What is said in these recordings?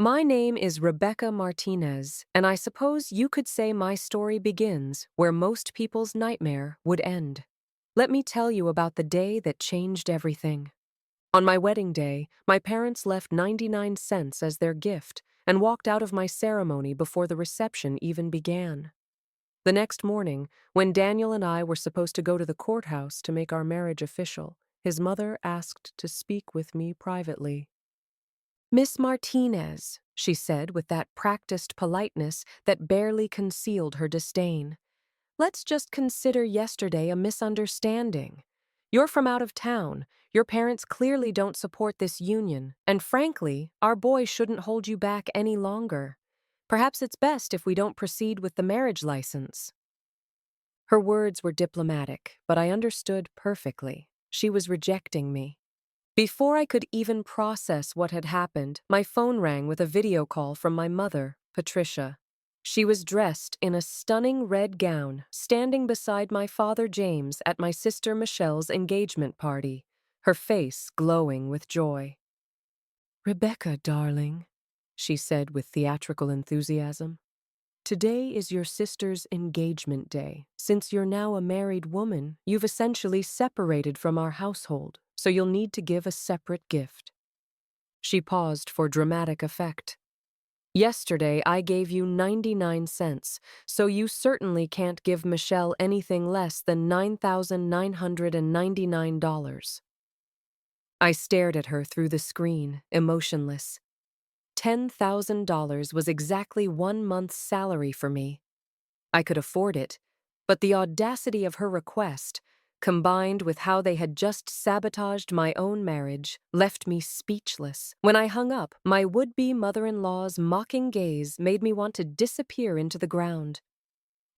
My name is Rebecca Martinez, and I suppose you could say my story begins where most people's nightmare would end. Let me tell you about the day that changed everything. On my wedding day, my parents left 99 cents as their gift and walked out of my ceremony before the reception even began. The next morning, when Daniel and I were supposed to go to the courthouse to make our marriage official, his mother asked to speak with me privately. Miss Martinez, she said with that practiced politeness that barely concealed her disdain. Let's just consider yesterday a misunderstanding. You're from out of town, your parents clearly don't support this union, and frankly, our boy shouldn't hold you back any longer. Perhaps it's best if we don't proceed with the marriage license. Her words were diplomatic, but I understood perfectly. She was rejecting me. Before I could even process what had happened, my phone rang with a video call from my mother, Patricia. She was dressed in a stunning red gown, standing beside my father James at my sister Michelle's engagement party, her face glowing with joy. "Rebecca, darling," she said with theatrical enthusiasm. "Today is your sister's engagement day. Since you're now a married woman, you've essentially separated from our household, so you'll need to give a separate gift." She paused for dramatic effect. "Yesterday I gave you 99 cents, so you certainly can't give Michelle anything less than $9,999. I stared at her through the screen, emotionless. $10,000 was exactly 1 month's salary for me. I could afford it, but the audacity of her request, combined with how they had just sabotaged my own marriage, left me speechless. When I hung up, my would-be mother-in-law's mocking gaze made me want to disappear into the ground.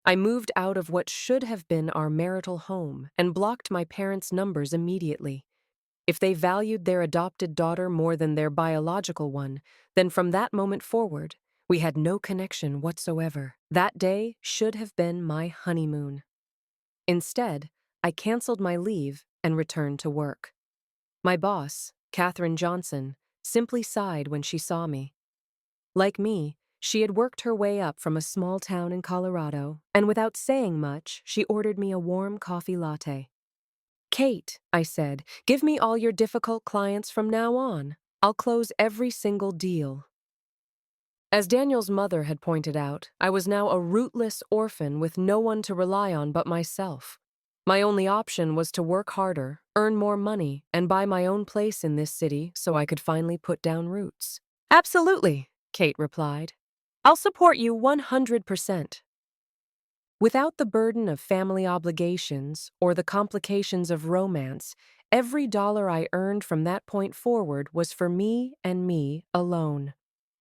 I moved out of what should have been our marital home and blocked my parents' numbers immediately. If they valued their adopted daughter more than their biological one, then from that moment forward, we had no connection whatsoever. That day should have been my honeymoon. Instead, I canceled my leave and returned to work. My boss, Katherine Johnson, simply sighed when she saw me. Like me, she had worked her way up from a small town in Colorado, and without saying much, she ordered me a warm coffee latte. "Kate," I said, "give me all your difficult clients from now on. I'll close every single deal." As Daniel's mother had pointed out, I was now a rootless orphan with no one to rely on but myself. My only option was to work harder, earn more money, and buy my own place in this city so I could finally put down roots. "Absolutely," Kate replied. "I'll support you 100%. Without the burden of family obligations or the complications of romance, every dollar I earned from that point forward was for me and me alone.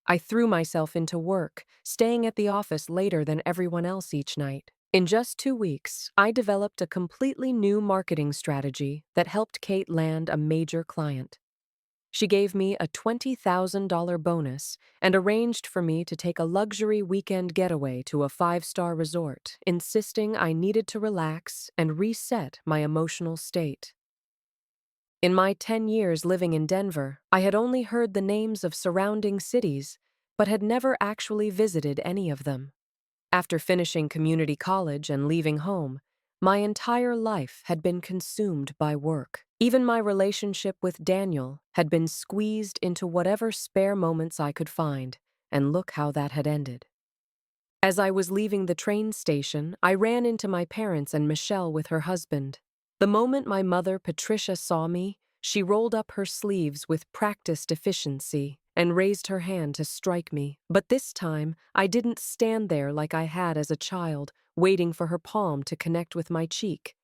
I threw myself into work, staying at the office later than everyone else each night. In just 2 weeks, I developed a completely new marketing strategy that helped Kate land a major client. She gave me a $20,000 bonus and arranged for me to take a luxury weekend getaway to a 5-star resort, insisting I needed to relax and reset my emotional state. In my 10 years living in Denver, I had only heard the names of surrounding cities, but had never actually visited any of them. After finishing community college and leaving home, my entire life had been consumed by work. Even my relationship with Daniel had been squeezed into whatever spare moments I could find, and look how that had ended. As I was leaving the train station, I ran into my parents and Michelle with her husband. The moment my mother, Patricia, saw me, she rolled up her sleeves with practiced efficiency and raised her hand to strike me. But this time, I didn't stand there like I had as a child, waiting for her palm to connect with my cheek.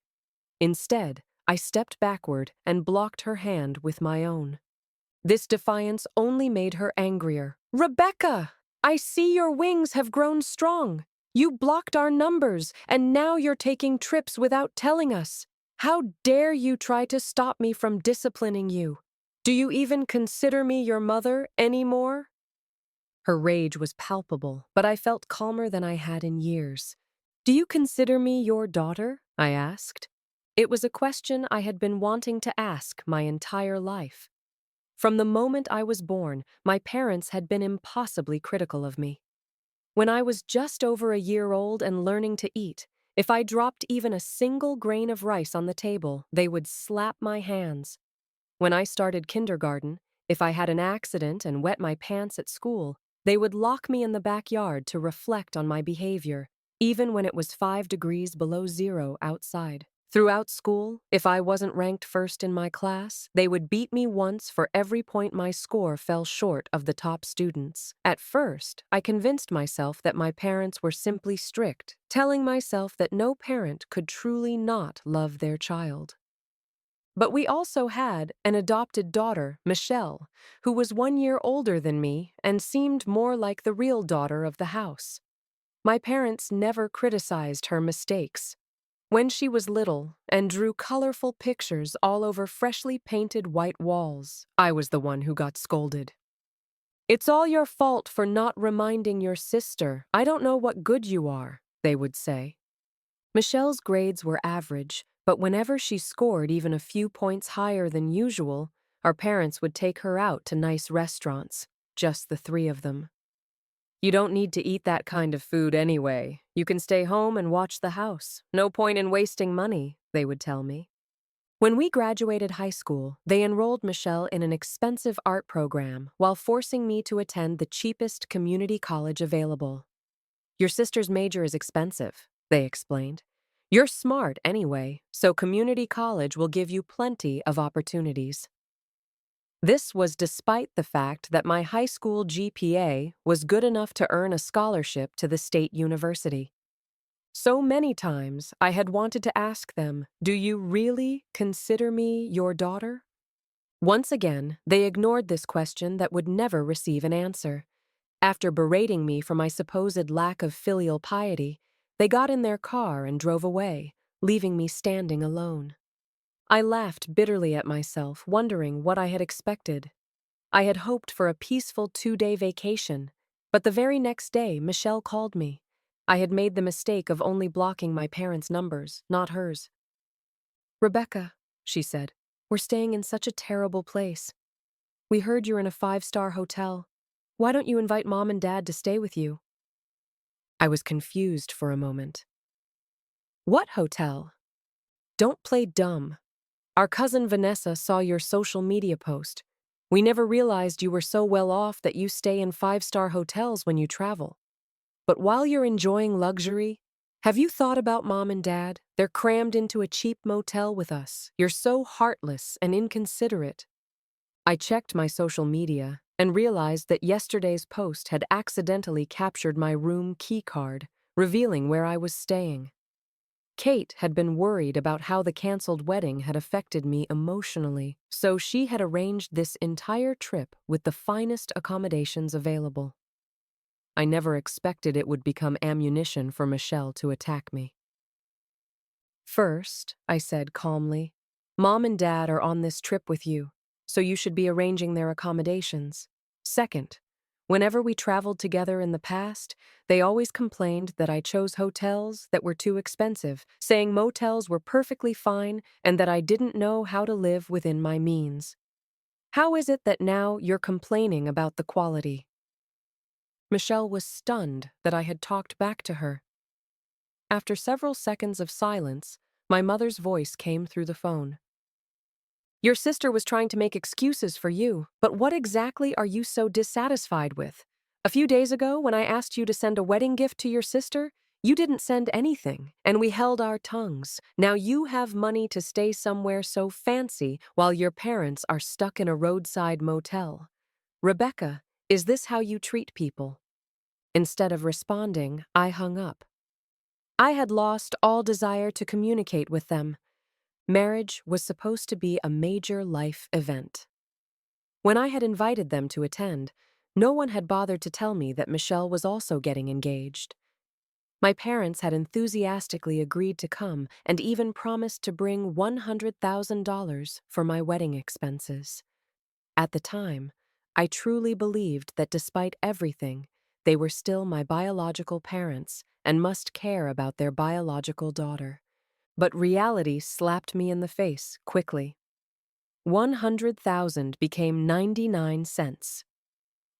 Instead, I stepped backward and blocked her hand with my own. This defiance only made her angrier. "Rebecca, I see your wings have grown strong. You blocked our numbers, and now you're taking trips without telling us. How dare you try to stop me from disciplining you? Do you even consider me your mother anymore?" Her rage was palpable, but I felt calmer than I had in years. "Do you consider me your daughter?" I asked. It was a question I had been wanting to ask my entire life. From the moment I was born, my parents had been impossibly critical of me. When I was just over a year old and learning to eat, if I dropped even a single grain of rice on the table, they would slap my hands. When I started kindergarten, if I had an accident and wet my pants at school, they would lock me in the backyard to reflect on my behavior, even when it was 5 degrees below zero outside. Throughout school, if I wasn't ranked first in my class, they would beat me once for every point my score fell short of the top students. At first, I convinced myself that my parents were simply strict, telling myself that no parent could truly not love their child. But we also had an adopted daughter, Michelle, who was 1 year older than me and seemed more like the real daughter of the house. My parents never criticized her mistakes. When she was little and drew colorful pictures all over freshly painted white walls, I was the one who got scolded. "It's all your fault for not reminding your sister. I don't know what good you are," they would say. Michelle's grades were average, but whenever she scored even a few points higher than usual, our parents would take her out to nice restaurants, just the three of them. "You don't need to eat that kind of food anyway. You can stay home and watch the house. No point in wasting money," they would tell me. When we graduated high school, they enrolled Michelle in an expensive art program while forcing me to attend the cheapest community college available. "Your sister's major is expensive," they explained. "You're smart anyway, so community college will give you plenty of opportunities." This was despite the fact that my high school GPA was good enough to earn a scholarship to the state university. So many times I had wanted to ask them, "Do you really consider me your daughter?" Once again, they ignored this question that would never receive an answer. After berating me for my supposed lack of filial piety, they got in their car and drove away, leaving me standing alone. I laughed bitterly at myself, wondering what I had expected. I had hoped for a peaceful 2-day vacation, but the very next day, Michelle called me. I had made the mistake of only blocking my parents' numbers, not hers. "Rebecca," she said, "we're staying in such a terrible place. We heard you're in a 5-star hotel. Why don't you invite Mom and Dad to stay with you?" I was confused for a moment. "What hotel? Don't play dumb. Our cousin Vanessa saw your social media post. We never realized you were so well off that you stay in 5-star hotels when you travel. But while you're enjoying luxury, have you thought about Mom and Dad? They're crammed into a cheap motel with us. You're so heartless and inconsiderate." I checked my social media and realized that yesterday's post had accidentally captured my room key card, revealing where I was staying. Kate had been worried about how the canceled wedding had affected me emotionally, so she had arranged this entire trip with the finest accommodations available. I never expected it would become ammunition for Michelle to attack me. "First," I said calmly, "Mom and Dad are on this trip with you, so you should be arranging their accommodations. Second, whenever we traveled together in the past, they always complained that I chose hotels that were too expensive, saying motels were perfectly fine and that I didn't know how to live within my means. How is it that now you're complaining about the quality?" Michelle was stunned that I had talked back to her. After several seconds of silence, my mother's voice came through the phone. "Your sister was trying to make excuses for you, but what exactly are you so dissatisfied with? A few days ago, when I asked you to send a wedding gift to your sister, you didn't send anything, and we held our tongues. Now you have money to stay somewhere so fancy while your parents are stuck in a roadside motel. Rebecca, is this how you treat people?" Instead of responding, I hung up. I had lost all desire to communicate with them. Marriage was supposed to be a major life event. When I had invited them to attend, no one had bothered to tell me that Michelle was also getting engaged. My parents had enthusiastically agreed to come and even promised to bring $100,000 for my wedding expenses. At the time, I truly believed that despite everything, they were still my biological parents and must care about their biological daughter. But reality slapped me in the face quickly. 100,000 became 99 cents.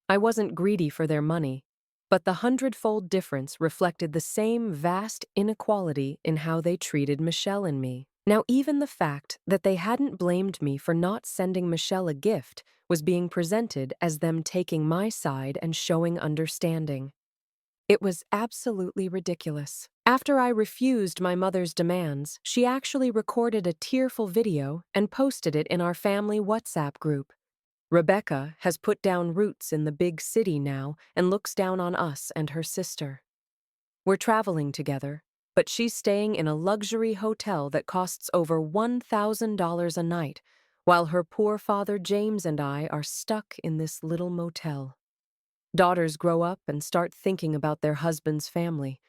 I wasn't greedy for their money, but the hundredfold difference reflected the same vast inequality in how they treated Michelle and me. Now, even the fact that they hadn't blamed me for not sending Michelle a gift was being presented as them taking my side and showing understanding. It was absolutely ridiculous. After I refused my mother's demands, she actually recorded a tearful video and posted it in our family WhatsApp group. Rebecca has put down roots in the big city now and looks down on us and her sister. We're traveling together, but she's staying in a luxury hotel that costs over $1,000 a night, while her poor father James and I are stuck in this little motel. Daughters grow up and start thinking about their husband's family.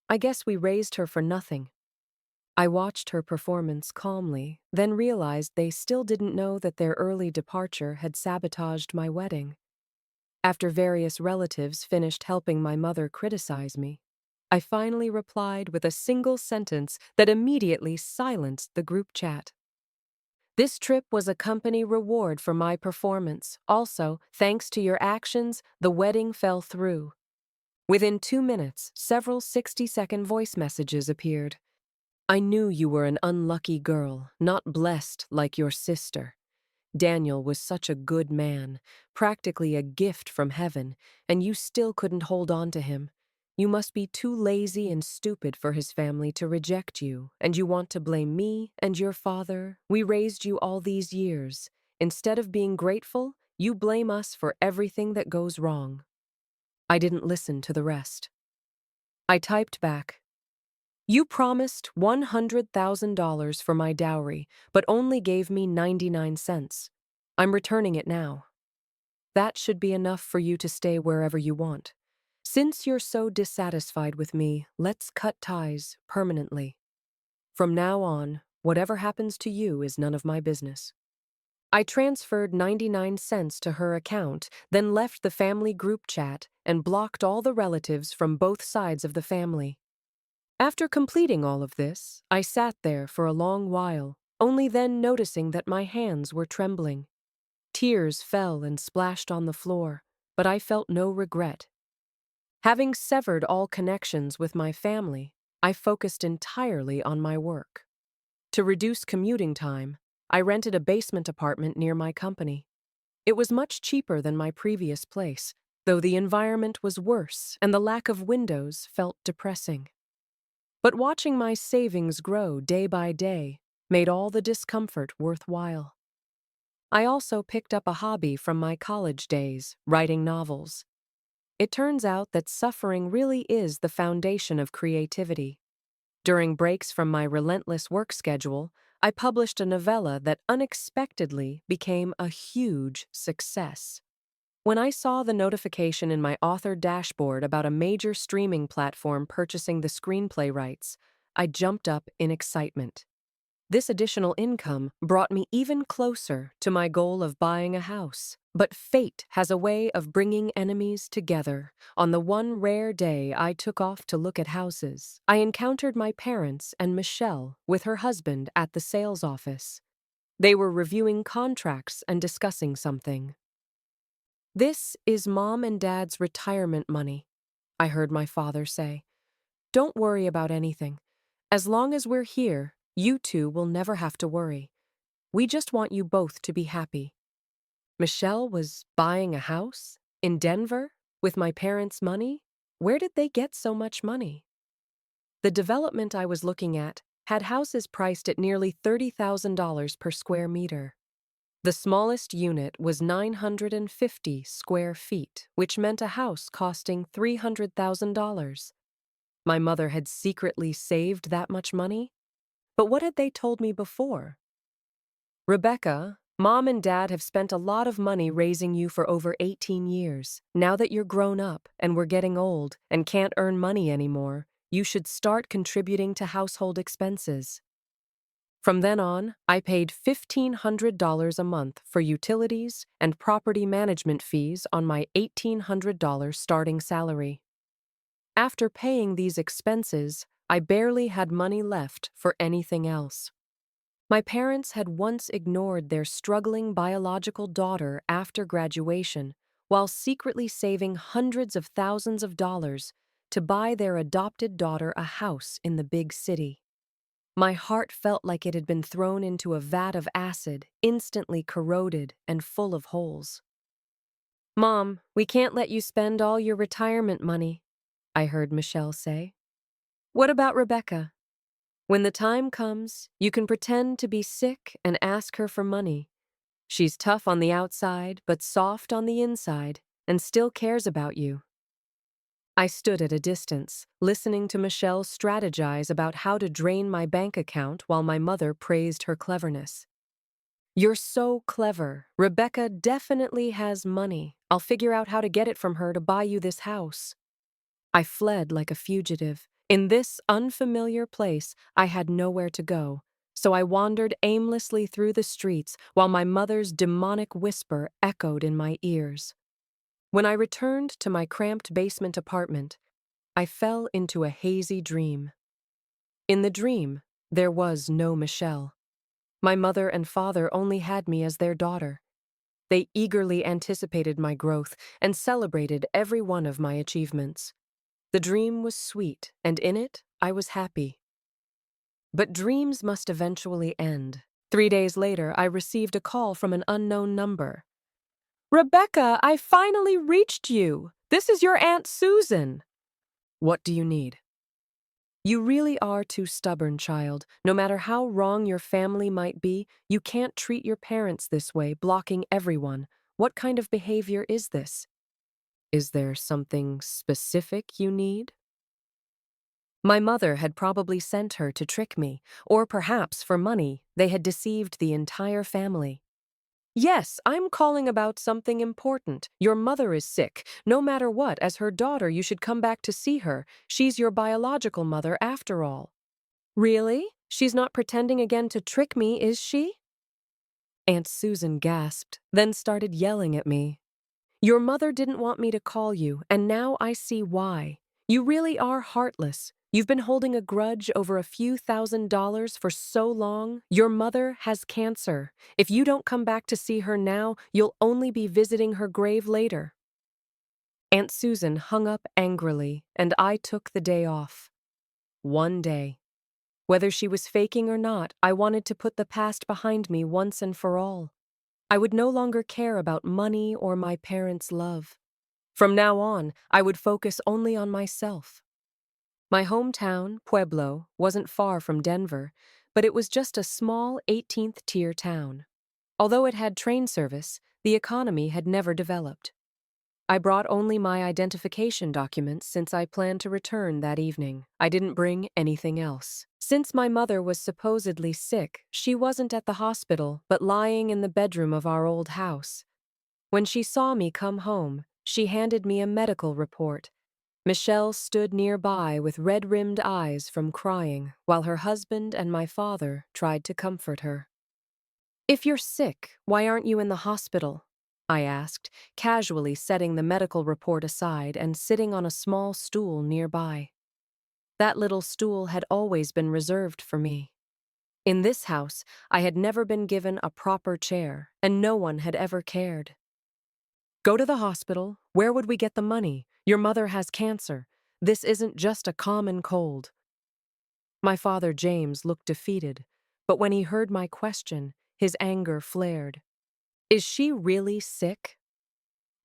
I guess we raised her for nothing. I watched her performance calmly, then realized they still didn't know that their early departure had sabotaged my wedding. After various relatives finished helping my mother criticize me, I finally replied with a single sentence that immediately silenced the group chat. This trip was a company reward for my performance. Also, thanks to your actions, the wedding fell through. Within 2 minutes, several 60-second voice messages appeared. I knew you were an unlucky girl, not blessed like your sister. Daniel was such a good man, practically a gift from heaven, and you still couldn't hold on to him. You must be too lazy and stupid for his family to reject you, and you want to blame me and your father. We raised you all these years. Instead of being grateful, you blame us for everything that goes wrong. I didn't listen to the rest. I typed back, you promised $100,000 for my dowry, but only gave me 99 cents. I'm returning it now. That should be enough for you to stay wherever you want. Since you're so dissatisfied with me, let's cut ties permanently. From now on, whatever happens to you is none of my business. I transferred 99 cents to her account, then left the family group chat and blocked all the relatives from both sides of the family. After completing all of this, I sat there for a long while, only then noticing that my hands were trembling. Tears fell and splashed on the floor, but I felt no regret. Having severed all connections with my family, I focused entirely on my work. To reduce commuting time, I rented a basement apartment near my company. It was much cheaper than my previous place, though the environment was worse and the lack of windows felt depressing. But watching my savings grow day by day made all the discomfort worthwhile. I also picked up a hobby from my college days, writing novels. It turns out that suffering really is the foundation of creativity. During breaks from my relentless work schedule, I published a novella that unexpectedly became a huge success. When I saw the notification in my author dashboard about a major streaming platform purchasing the screenplay rights, I jumped up in excitement. This additional income brought me even closer to my goal of buying a house. But fate has a way of bringing enemies together. On the one rare day I took off to look at houses, I encountered my parents and Michelle with her husband at the sales office. They were reviewing contracts and discussing something. This is Mom and Dad's retirement money, I heard my father say. Don't worry about anything. As long as we're here, you two will never have to worry. We just want you both to be happy. Michelle was buying a house in Denver with my parents' money? Where did they get so much money? The development I was looking at had houses priced at nearly $30,000 per square meter. The smallest unit was 950 square feet, which meant a house costing $300,000. My mother had secretly saved that much money? But what had they told me before? Rebecca, Mom and Dad have spent a lot of money raising you for over 18 years. Now that you're grown up and we're getting old and can't earn money anymore, you should start contributing to household expenses. From then on, I paid $1,500 a month for utilities and property management fees on my $1,800 starting salary. After paying these expenses, I barely had money left for anything else. My parents had once ignored their struggling biological daughter after graduation, while secretly saving hundreds of thousands of dollars to buy their adopted daughter a house in the big city. My heart felt like it had been thrown into a vat of acid, instantly corroded and full of holes. "Mom, we can't let you spend all your retirement money," I heard Michelle say. "What about Rebecca? When the time comes, you can pretend to be sick and ask her for money. She's tough on the outside, but soft on the inside, and still cares about you." I stood at a distance, listening to Michelle strategize about how to drain my bank account while my mother praised her cleverness. "You're so clever. Rebecca definitely has money. I'll figure out how to get it from her to buy you this house." I fled like a fugitive. In this unfamiliar place, I had nowhere to go, so I wandered aimlessly through the streets while my mother's demonic whisper echoed in my ears. When I returned to my cramped basement apartment, I fell into a hazy dream. In the dream, there was no Michelle. My mother and father only had me as their daughter. They eagerly anticipated my growth and celebrated every one of my achievements. The dream was sweet, and in it, I was happy. But dreams must eventually end. 3 days later, I received a call from an unknown number. "Rebecca, I finally reached you. This is your Aunt Susan." "What do you need?" "You really are too stubborn, child. No matter how wrong your family might be, you can't treat your parents this way, blocking everyone. What kind of behavior is this?" "Is there something specific you need?" My mother had probably sent her to trick me, or perhaps for money, they had deceived the entire family. "Yes, I'm calling about something important. Your mother is sick. No matter what, as her daughter, you should come back to see her. She's your biological mother after all." "Really? She's not pretending again to trick me, is she?" Aunt Susan gasped, then started yelling at me. "Your mother didn't want me to call you, and now I see why. You really are heartless. You've been holding a grudge over a few $1,000s for so long. Your mother has cancer. If you don't come back to see her now, you'll only be visiting her grave later." Aunt Susan hung up angrily, and I took the day off. One day. Whether she was faking or not, I wanted to put the past behind me once and for all. I would no longer care about money or my parents' love. From now on, I would focus only on myself. My hometown, Pueblo, wasn't far from Denver, but it was just a small 18th-tier town. Although it had train service, the economy had never developed. I brought only my identification documents since I planned to return that evening. I didn't bring anything else. Since my mother was supposedly sick, she wasn't at the hospital, but lying in the bedroom of our old house. When she saw me come home, she handed me a medical report. Michelle stood nearby with red-rimmed eyes from crying, while her husband and my father tried to comfort her. "If you're sick, why aren't you in the hospital?" I asked, casually setting the medical report aside and sitting on a small stool nearby. That little stool had always been reserved for me. In this house, I had never been given a proper chair, and no one had ever cared. "Go to the hospital. Where would we get the money? Your mother has cancer. This isn't just a common cold." My father, James, looked defeated, but when he heard my question, his anger flared. "Is she really sick?"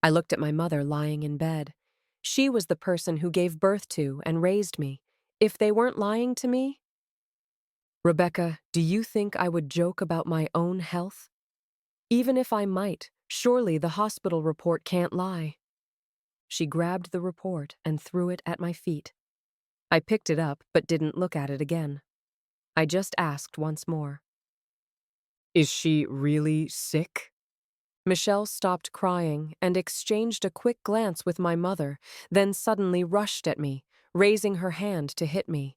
I looked at my mother lying in bed. She was the person who gave birth to and raised me. If they weren't lying to me? "Rebecca, do you think I would joke about my own health? Even if I might, surely the hospital report can't lie." She grabbed the report and threw it at my feet. I picked it up but didn't look at it again. I just asked once more. "Is she really sick?" Michelle stopped crying and exchanged a quick glance with my mother, then suddenly rushed at me, raising her hand to hit me.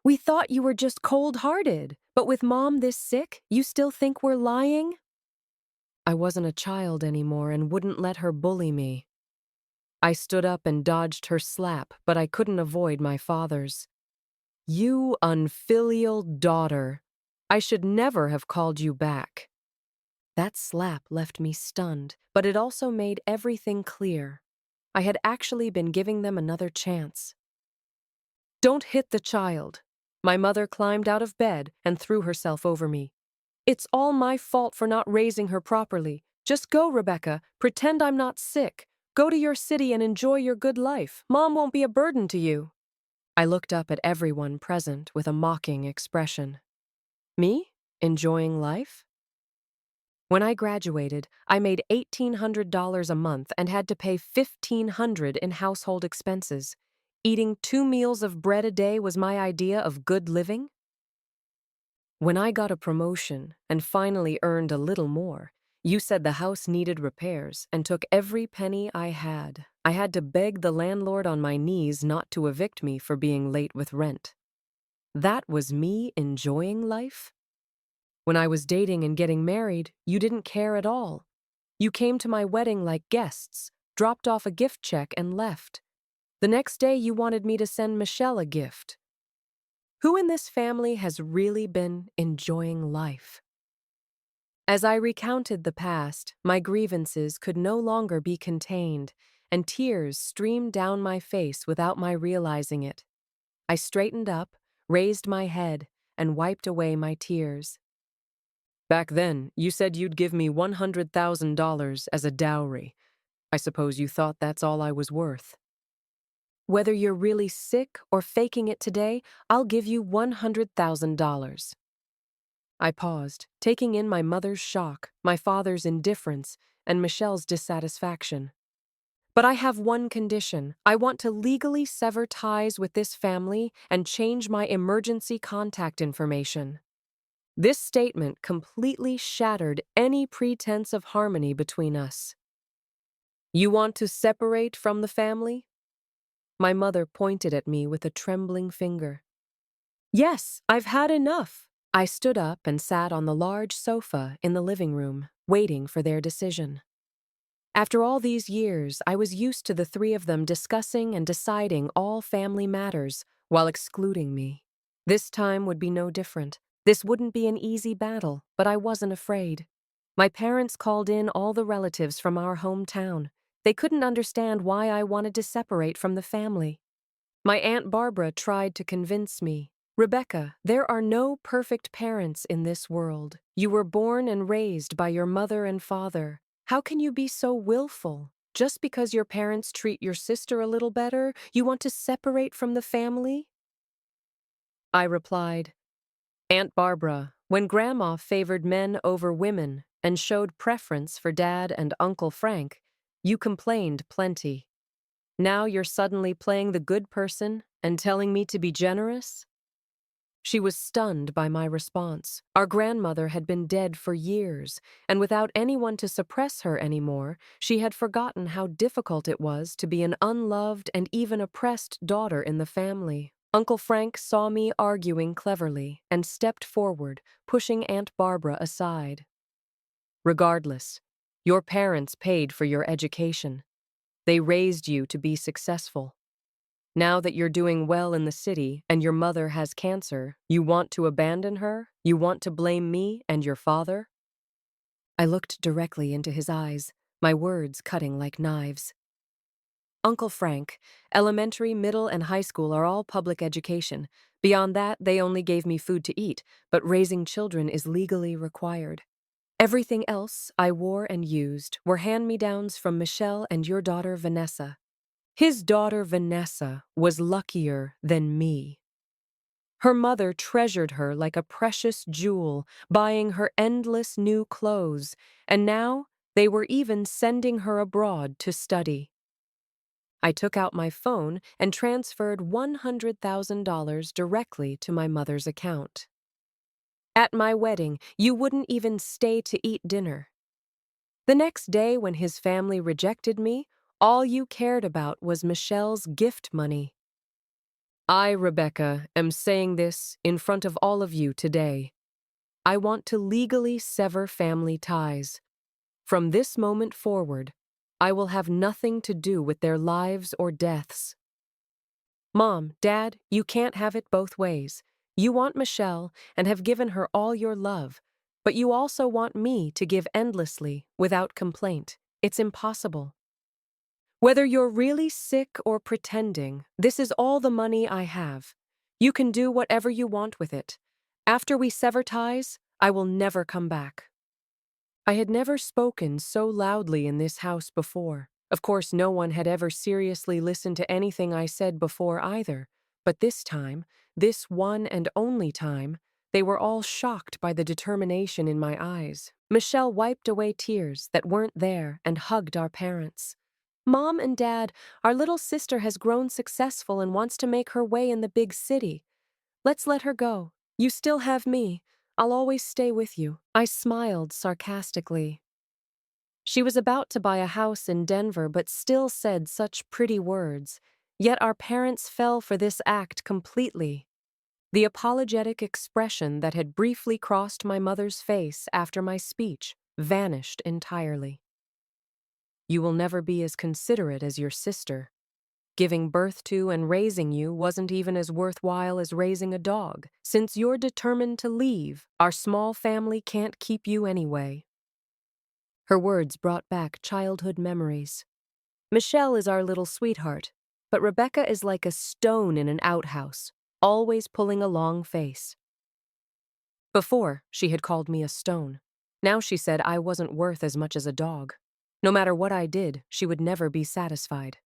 "We thought you were just cold-hearted, but with Mom this sick, you still think we're lying?" I wasn't a child anymore and wouldn't let her bully me. I stood up and dodged her slap, but I couldn't avoid my father's. "You unfilial daughter." I should never have called you back. That slap left me stunned, but it also made everything clear. I had actually been giving them another chance. Don't hit the child. My mother climbed out of bed and threw herself over me. It's all my fault for not raising her properly. Just go, Rebecca. Pretend I'm not sick. Go to your city and enjoy your good life. Mom won't be a burden to you. I looked up at everyone present with a mocking expression. Me? Enjoying life? When I graduated, I made $1,800 a month and had to pay $1,500 in household expenses. Eating 2 meals of bread a day was my idea of good living? When I got a promotion and finally earned a little more, you said the house needed repairs and took every penny I had. I had to beg the landlord on my knees not to evict me for being late with rent. That was me enjoying life? When I was dating and getting married, you didn't care at all. You came to my wedding like guests, dropped off a gift check and left. The next day you wanted me to send Michelle a gift. Who in this family has really been enjoying life? As I recounted the past, my grievances could no longer be contained, and tears streamed down my face without my realizing it. I straightened up, raised my head, and wiped away my tears. Back then, you said you'd give me $100,000 as a dowry. I suppose you thought that's all I was worth. Whether you're really sick or faking it today, I'll give you $100,000. I paused, taking in my mother's shock, my father's indifference, and Michelle's dissatisfaction. But I have one condition. I want to legally sever ties with this family and change my emergency contact information. This statement completely shattered any pretense of harmony between us. You want to separate from the family? My mother pointed at me with a trembling finger. Yes, I've had enough. I stood up and sat on the large sofa in the living room, waiting for their decision. After all these years, I was used to the three of them discussing and deciding all family matters while excluding me. This time would be no different. This wouldn't be an easy battle, but I wasn't afraid. My parents called in all the relatives from our hometown. They couldn't understand why I wanted to separate from the family. My Aunt Barbara tried to convince me. Rebecca, there are no perfect parents in this world. You were born and raised by your mother and father. How can you be so willful? Just because your parents treat your sister a little better, you want to separate from the family? I replied, Aunt Barbara, when Grandma favored men over women and showed preference for Dad and Uncle Frank, you complained plenty. Now you're suddenly playing the good person and telling me to be generous? She was stunned by my response. Our grandmother had been dead for years, and without anyone to suppress her anymore, she had forgotten how difficult it was to be an unloved and even oppressed daughter in the family. Uncle Frank saw me arguing cleverly and stepped forward, pushing Aunt Barbara aside. Regardless, your parents paid for your education. They raised you to be successful. Now that you're doing well in the city and your mother has cancer, you want to abandon her? You want to blame me and your father? I looked directly into his eyes, my words cutting like knives. Uncle Frank, elementary, middle, and high school are all public education. Beyond that, they only gave me food to eat, but raising children is legally required. Everything else I wore and used were hand-me-downs from Michelle and your daughter Vanessa. His daughter Vanessa was luckier than me. Her mother treasured her like a precious jewel, buying her endless new clothes, and now they were even sending her abroad to study. I took out my phone and transferred $100,000 directly to my mother's account. At my wedding, you wouldn't even stay to eat dinner. The next day, when his family rejected me, all you cared about was Michelle's gift money. I, Rebecca, am saying this in front of all of you today. I want to legally sever family ties. From this moment forward, I will have nothing to do with their lives or deaths. Mom, Dad, you can't have it both ways. You want Michelle and have given her all your love, but you also want me to give endlessly without complaint. It's impossible. Whether you're really sick or pretending, this is all the money I have. You can do whatever you want with it. After we sever ties, I will never come back. I had never spoken so loudly in this house before. Of course, no one had ever seriously listened to anything I said before either. But this time, this one and only time, they were all shocked by the determination in my eyes. Michelle wiped away tears that weren't there and hugged our parents. Mom and Dad, our little sister has grown successful and wants to make her way in the big city. Let's let her go. You still have me. I'll always stay with you. I smiled sarcastically. She was about to buy a house in Denver but still said such pretty words. Yet our parents fell for this act completely. The apologetic expression that had briefly crossed my mother's face after my speech vanished entirely. You will never be as considerate as your sister. Giving birth to and raising you wasn't even as worthwhile as raising a dog. Since you're determined to leave, our small family can't keep you anyway. Her words brought back childhood memories. Michelle is our little sweetheart, but Rebecca is like a stone in an outhouse, always pulling a long face. Before, she had called me a stone. Now she said I wasn't worth as much as a dog. No matter what I did, she would never be satisfied.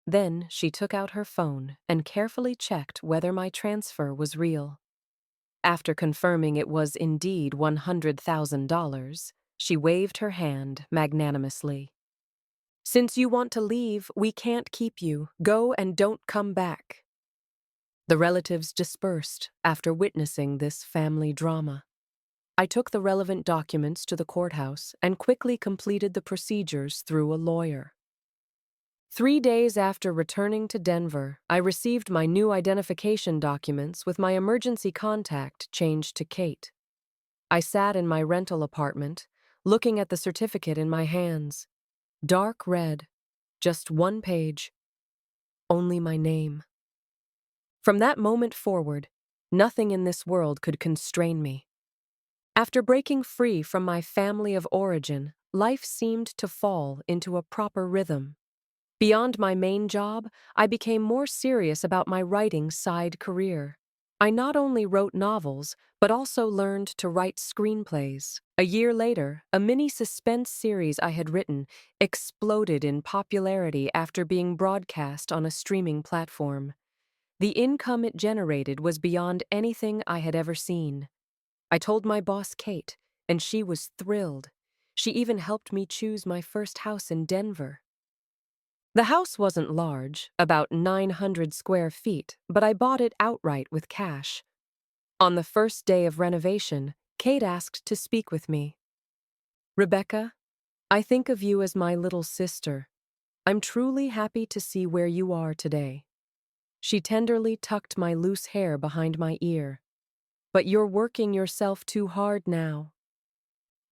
Then she took out her phone and carefully checked whether my transfer was real. After confirming it was indeed $100,000, she waved her hand magnanimously. Since you want to leave, we can't keep you. Go and don't come back. The relatives dispersed after witnessing this family drama. I took the relevant documents to the courthouse and quickly completed the procedures through a lawyer. 3 days after returning to Denver, I received my new identification documents with my emergency contact changed to Kate. I sat in my rental apartment, looking at the certificate in my hands. Dark red, just one page, only my name. From that moment forward, nothing in this world could constrain me. After breaking free from my family of origin, life seemed to fall into a proper rhythm. Beyond my main job, I became more serious about my writing side career. I not only wrote novels, but also learned to write screenplays. A year later, a mini suspense series I had written exploded in popularity after being broadcast on a streaming platform. The income it generated was beyond anything I had ever seen. I told my boss, Kate, and she was thrilled. She even helped me choose my first house in Denver. The house wasn't large, about 900 square feet, but I bought it outright with cash. On the first day of renovation, Kate asked to speak with me. Rebecca, I think of you as my little sister. I'm truly happy to see where you are today. She tenderly tucked my loose hair behind my ear. But you're working yourself too hard now.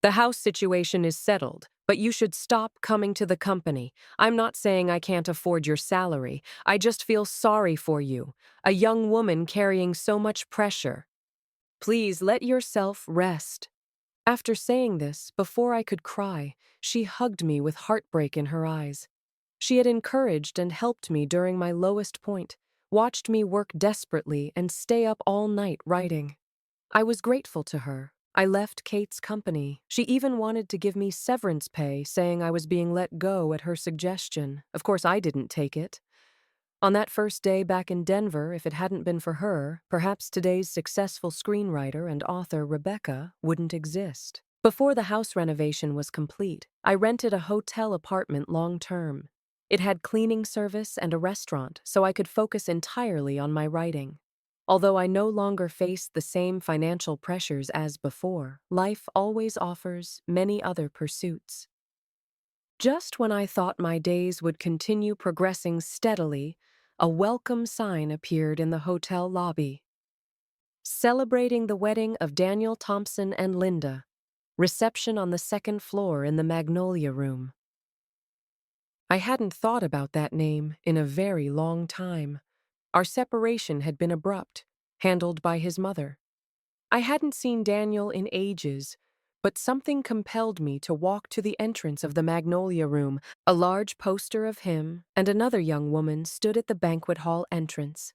The house situation is settled, but you should stop coming to the company. I'm not saying I can't afford your salary. I just feel sorry for you, a young woman carrying so much pressure. Please let yourself rest. After saying this, before I could cry, she hugged me with heartbreak in her eyes. She had encouraged and helped me during my lowest point, watched me work desperately and stay up all night writing. I was grateful to her. I left Kate's company. She even wanted to give me severance pay, saying I was being let go at her suggestion. Of course, I didn't take it. On that first day back in Denver, if it hadn't been for her, perhaps today's successful screenwriter and author Rebecca wouldn't exist. Before the house renovation was complete, I rented a hotel apartment long-term. It had cleaning service and a restaurant, so I could focus entirely on my writing. Although I no longer faced the same financial pressures as before, life always offers many other pursuits. Just when I thought my days would continue progressing steadily, a welcome sign appeared in the hotel lobby. Celebrating the wedding of Daniel Thompson and Linda. Reception on the second floor in the Magnolia Room. I hadn't thought about that name in a very long time. Our separation had been abrupt. handled by his mother. I hadn't seen Daniel in ages, but something compelled me to walk to the entrance of the Magnolia Room. A large poster of him and another young woman stood at the banquet hall entrance.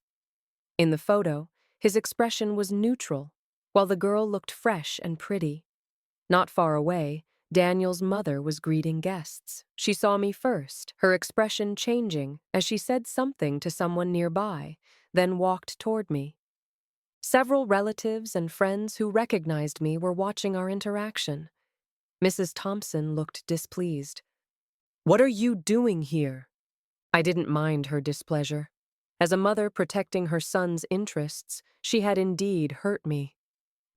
In the photo, his expression was neutral, while the girl looked fresh and pretty. Not far away, Daniel's mother was greeting guests. She saw me first, her expression changing as she said something to someone nearby, then walked toward me. Several relatives and friends who recognized me were watching our interaction. Mrs. Thompson looked displeased. "What are you doing here?" I didn't mind her displeasure. As a mother protecting her son's interests, she had indeed hurt me.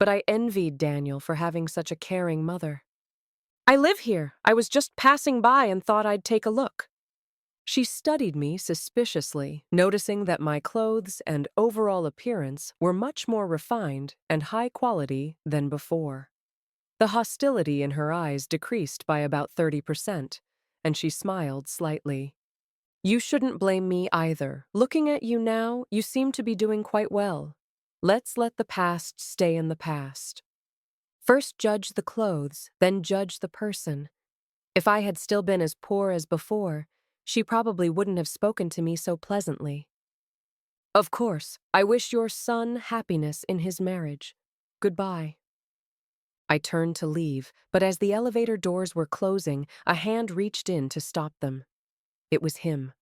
But I envied Daniel for having such a caring mother. "I live here. I was just passing by and thought I'd take a look." She studied me suspiciously, noticing that my clothes and overall appearance were much more refined and high quality than before. The hostility in her eyes decreased by about 30%, and she smiled slightly. "You shouldn't blame me either. Looking at you now, you seem to be doing quite well. Let's let the past stay in the past. First judge the clothes, then judge the person. If I had still been as poor as before, she probably wouldn't have spoken to me so pleasantly. Of course, I wish your son happiness in his marriage. Goodbye." I turned to leave, but as the elevator doors were closing, a hand reached in to stop them. It was him.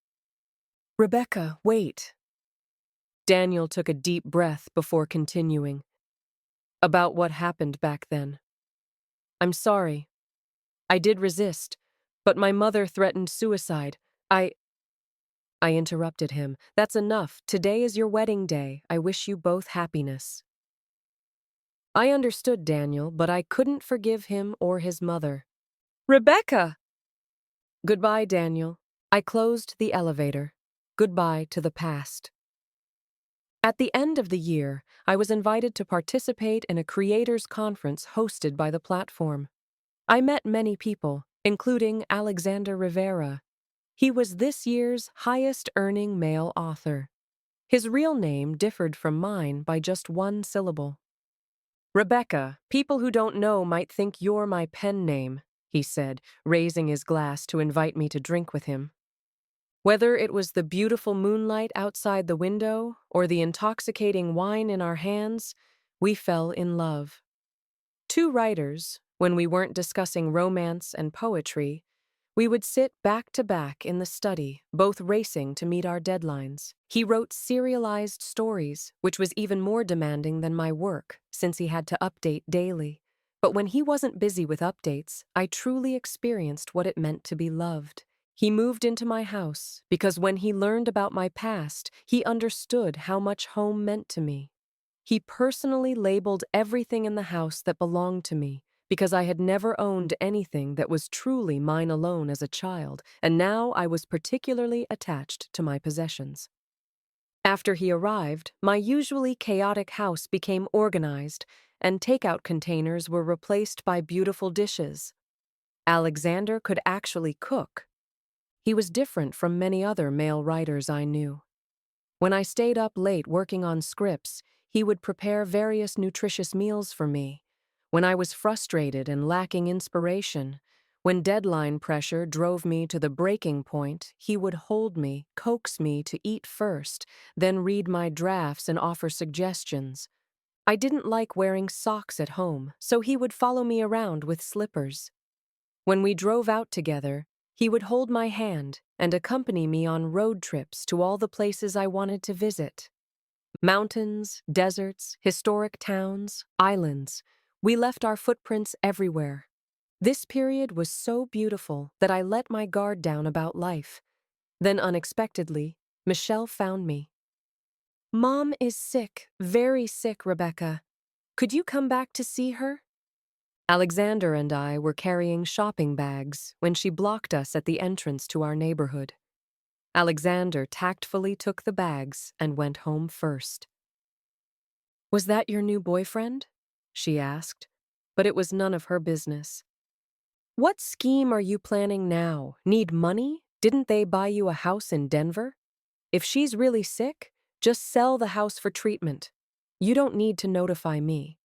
"Rebecca, wait." Daniel took a deep breath before continuing. "About what happened back then. I'm sorry. I did resist, but my mother threatened suicide. I interrupted him. "That's enough. Today is your wedding day. I wish you both happiness." I understood Daniel, but I couldn't forgive him or his mother. "Rebecca!" "Goodbye, Daniel." I closed the elevator. Goodbye to the past. At the end of the year, I was invited to participate in a creators conference hosted by the platform. I met many people, including Alexander Rivera. He was this year's highest-earning male author. His real name differed from mine by just one syllable. "Rebecca, people who don't know might think you're my pen name," he said, raising his glass to invite me to drink with him. Whether it was the beautiful moonlight outside the window or the intoxicating wine in our hands, we fell in love. Two writers, when we weren't discussing romance and poetry, we would sit back to back in the study, both racing to meet our deadlines. He wrote serialized stories, which was even more demanding than my work, since he had to update daily. But when he wasn't busy with updates, I truly experienced what it meant to be loved. He moved into my house because when he learned about my past, he understood how much home meant to me. He personally labeled everything in the house that belonged to me, because I had never owned anything that was truly mine alone as a child, and now I was particularly attached to my possessions. After he arrived, my usually chaotic house became organized, and takeout containers were replaced by beautiful dishes. Alexander could actually cook. He was different from many other male writers I knew. When I stayed up late working on scripts, he would prepare various nutritious meals for me. When I was frustrated and lacking inspiration, when deadline pressure drove me to the breaking point, he would hold me, coax me to eat first, then read my drafts and offer suggestions. I didn't like wearing socks at home, so he would follow me around with slippers. When we drove out together, he would hold my hand and accompany me on road trips to all the places I wanted to visit. Mountains, deserts, historic towns, islands. We left our footprints everywhere. This period was so beautiful that I let my guard down about life. Then unexpectedly, Michelle found me. "Mom is sick, very sick, Rebecca. Could you come back to see her?" Alexander and I were carrying shopping bags when she blocked us at the entrance to our neighborhood. Alexander tactfully took the bags and went home first. "Was that your new boyfriend?" she asked, but it was none of her business. "What scheme are you planning now? Need money? Didn't they buy you a house in Denver? If she's really sick, just sell the house for treatment. You don't need to notify me.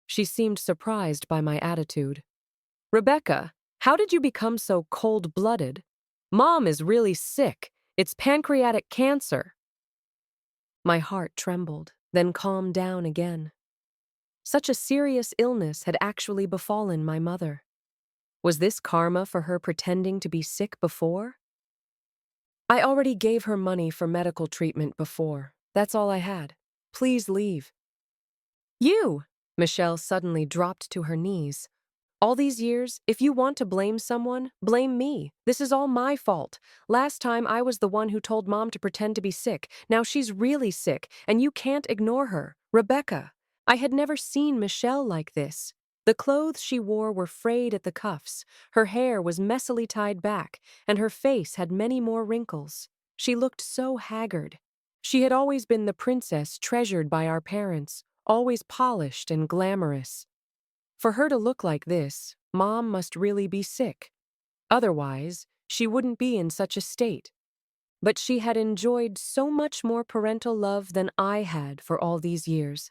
She seemed surprised by my attitude. Rebecca, how did you become so cold-blooded? Mom is really sick. It's pancreatic cancer. My heart trembled, then calmed down again. Such a serious illness had actually befallen my mother. Was this karma for her pretending to be sick before? I already gave her money for medical treatment before. That's all I had. Please leave. You! Michelle suddenly dropped to her knees. All these years, if you want to blame someone, blame me. This is all my fault. Last time I was the one who told Mom to pretend to be sick. Now she's really sick, and you can't ignore her. Rebecca. I had never seen Michelle like this. The clothes she wore were frayed at the cuffs, her hair was messily tied back, and her face had many more wrinkles. She looked so haggard. She had always been the princess treasured by our parents, always polished and glamorous. For her to look like this, Mom must really be sick. Otherwise, she wouldn't be in such a state. But she had enjoyed so much more parental love than I had for all these years.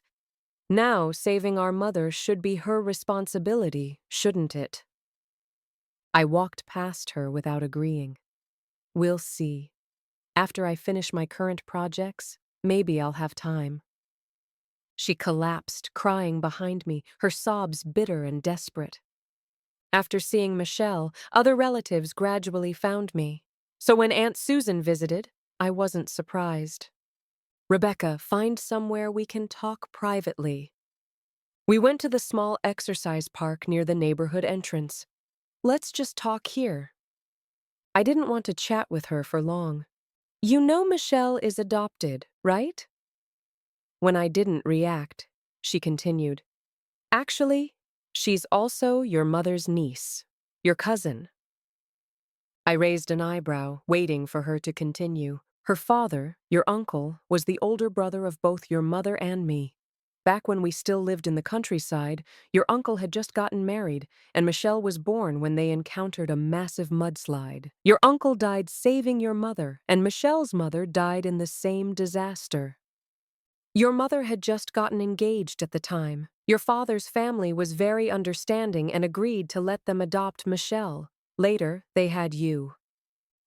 Now, saving our mother should be her responsibility, shouldn't it? I walked past her without agreeing. We'll see. After I finish my current projects, maybe I'll have time. She collapsed, crying behind me, her sobs bitter and desperate. After seeing Michelle, other relatives gradually found me. So when Aunt Susan visited, I wasn't surprised. Rebecca, find somewhere we can talk privately. We went to the small exercise park near the neighborhood entrance. Let's just talk here. I didn't want to chat with her for long. You know Michelle is adopted, right? When I didn't react, she continued. Actually, she's also your mother's niece, your cousin. I raised an eyebrow, waiting for her to continue. Her father, your uncle, was the older brother of both your mother and me. Back when we still lived in the countryside, your uncle had just gotten married, and Michelle was born when they encountered a massive mudslide. Your uncle died saving your mother, and Michelle's mother died in the same disaster. Your mother had just gotten engaged at the time. Your father's family was very understanding and agreed to let them adopt Michelle. Later, they had you.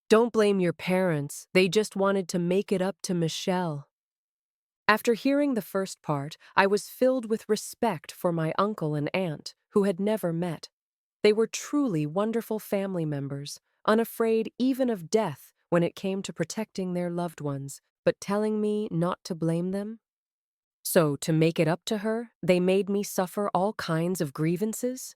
Don't blame your parents, they just wanted to make it up to Michelle. After hearing the first part, I was filled with respect for my uncle and aunt, who had never met. They were truly wonderful family members, unafraid even of death when it came to protecting their loved ones, but telling me not to blame them. So, to make it up to her, they made me suffer all kinds of grievances?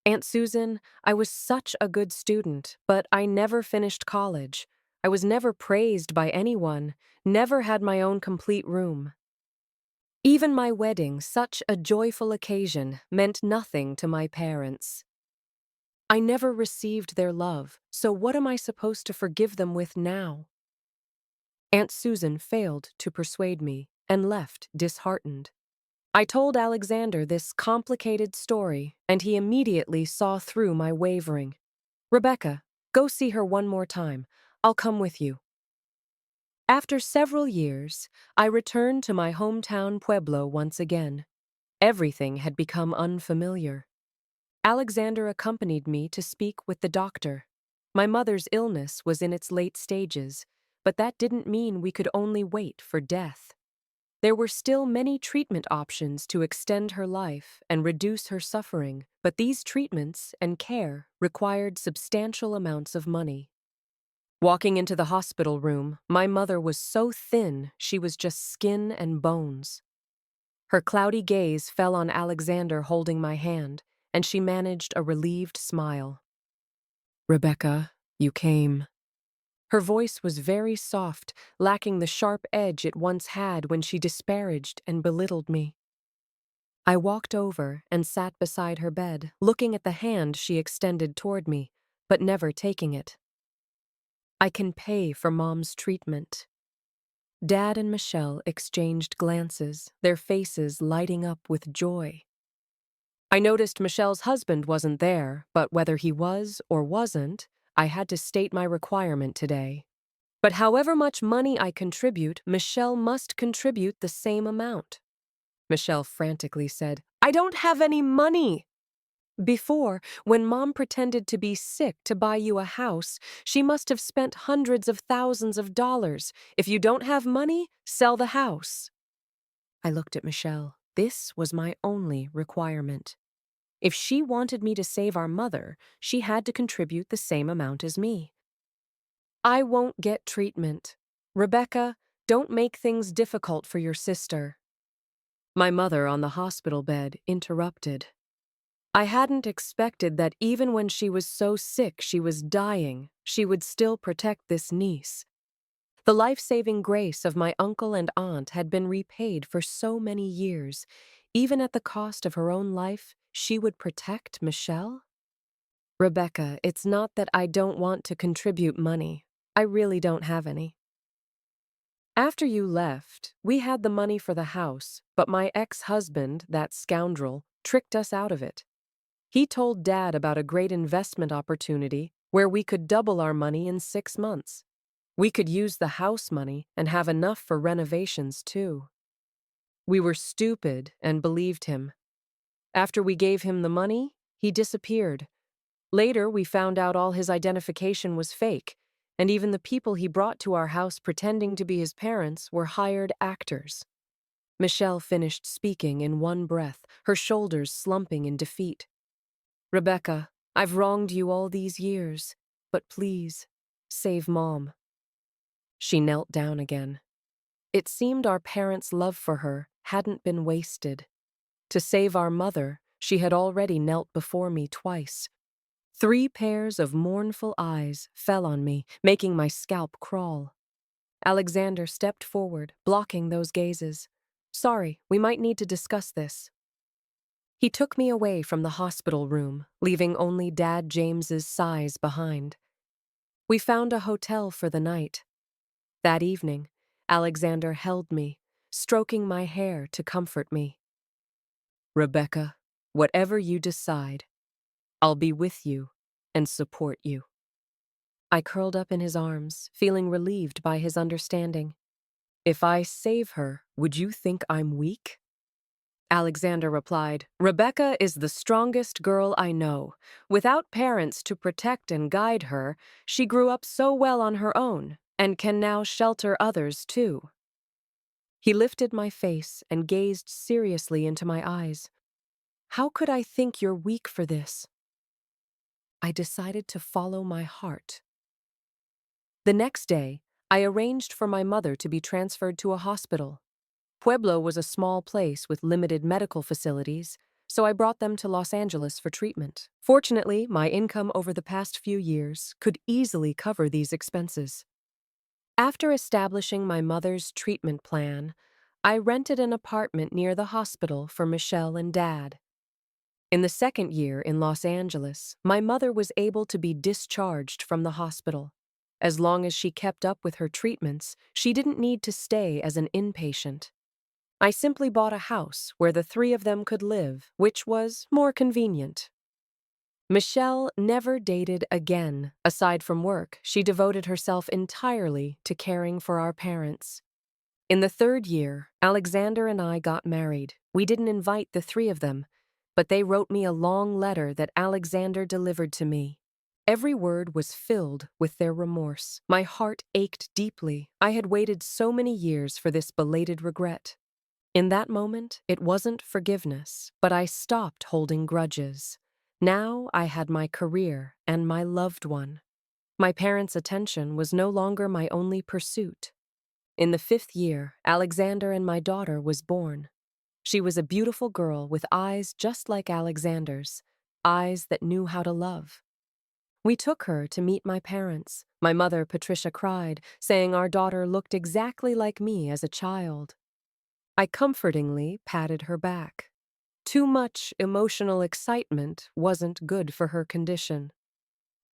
Aunt Susan, I was such a good student, but I never finished college. I was never praised by anyone, never had my own complete room. Even my wedding, such a joyful occasion, meant nothing to my parents. I never received their love, so what am I supposed to forgive them with now? Aunt Susan failed to persuade me and left disheartened. I told Alexander this complicated story, and he immediately saw through my wavering. Rebecca, go see her one more time. I'll come with you. After several years, I returned to my hometown Pueblo once again. Everything had become unfamiliar. Alexander accompanied me to speak with the doctor. My mother's illness was in its late stages, but that didn't mean we could only wait for death. There were still many treatment options to extend her life and reduce her suffering, but these treatments and care required substantial amounts of money. Walking into the hospital room, my mother was so thin she was just skin and bones. Her cloudy gaze fell on Alexander holding my hand, and she managed a relieved smile. Rebecca, you came. Her voice was very soft, lacking the sharp edge it once had when she disparaged and belittled me. I walked over and sat beside her bed, looking at the hand she extended toward me, but never taking it. I can pay for Mom's treatment. Dad and Michelle exchanged glances, their faces lighting up with joy. I noticed Michelle's husband wasn't there, but whether he was or wasn't, I had to state my requirement today. But however much money I contribute, Michelle must contribute the same amount. Michelle frantically said. I don't have any money. Before, when Mom pretended to be sick to buy you a house, she must have spent hundreds of thousands of dollars. If you don't have money, sell the house. I looked at Michelle. This was my only requirement. If she wanted me to save our mother, she had to contribute the same amount as me. I won't get treatment. Rebecca, don't make things difficult for your sister. My mother on the hospital bed interrupted. I hadn't expected that even when she was so sick she was dying, she would still protect this niece. The life-saving grace of my uncle and aunt had been repaid for so many years. Even at the cost of her own life, she would protect Michelle? Rebecca, it's not that I don't want to contribute money. I really don't have any. After you left, we had the money for the house, but my ex-husband, that scoundrel, tricked us out of it. He told Dad about a great investment opportunity where we could double our money in 6 months. We could use the house money and have enough for renovations, too. We were stupid and believed him. After we gave him the money, he disappeared. Later, we found out all his identification was fake, and even the people he brought to our house pretending to be his parents were hired actors. Michelle finished speaking in one breath, her shoulders slumping in defeat. Rebecca, I've wronged you all these years, but please, save Mom. She knelt down again. It seemed our parents' love for her hadn't been wasted. To save our mother, she had already knelt before me twice. 3 pairs of mournful eyes fell on me, making my scalp crawl. Alexander stepped forward, blocking those gazes. Sorry, we might need to discuss this. He took me away from the hospital room, leaving only Dad James's sighs behind. We found a hotel for the night. That evening, Alexander held me, stroking my hair to comfort me. Rebecca, whatever you decide, I'll be with you and support you. I curled up in his arms, feeling relieved by his understanding. If I save her, would you think I'm weak? Alexander replied, Rebecca is the strongest girl I know. Without parents to protect and guide her, she grew up so well on her own and can now shelter others too. He lifted my face and gazed seriously into my eyes. How could I think you're weak for this? I decided to follow my heart. The next day, I arranged for my mother to be transferred to a hospital. Pueblo was a small place with limited medical facilities, so I brought them to Los Angeles for treatment. Fortunately, my income over the past few years could easily cover these expenses. After establishing my mother's treatment plan, I rented an apartment near the hospital for Michelle and Dad. In the second year in Los Angeles, my mother was able to be discharged from the hospital. As long as she kept up with her treatments, she didn't need to stay as an inpatient. I simply bought a house where the 3 of them could live, which was more convenient. Michelle never dated again. Aside from work, she devoted herself entirely to caring for our parents. In the 3rd year, Alexander and I got married. We didn't invite the 3 of them, but they wrote me a long letter that Alexander delivered to me. Every word was filled with their remorse. My heart ached deeply. I had waited so many years for this belated regret. In that moment, it wasn't forgiveness, but I stopped holding grudges. Now I had my career and my loved one. My parents' attention was no longer my only pursuit. In the 5th year, Alexander and my daughter was born. She was a beautiful girl with eyes just like Alexander's, eyes that knew how to love. We took her to meet my parents. My mother, Patricia, cried, saying our daughter looked exactly like me as a child. I comfortingly patted her back. Too much emotional excitement wasn't good for her condition.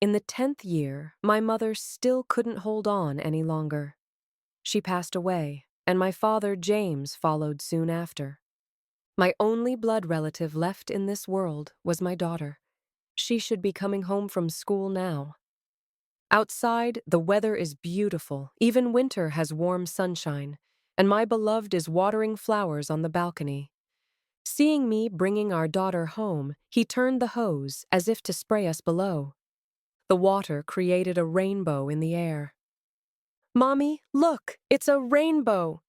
In the 10th year, my mother still couldn't hold on any longer. She passed away, and my father, James, followed soon after. My only blood relative left in this world was my daughter. She should be coming home from school now. Outside, the weather is beautiful. Even winter has warm sunshine, and my beloved is watering flowers on the balcony. Seeing me bringing our daughter home, he turned the hose as if to spray us below. The water created a rainbow in the air. "Mommy, look, it's a rainbow!"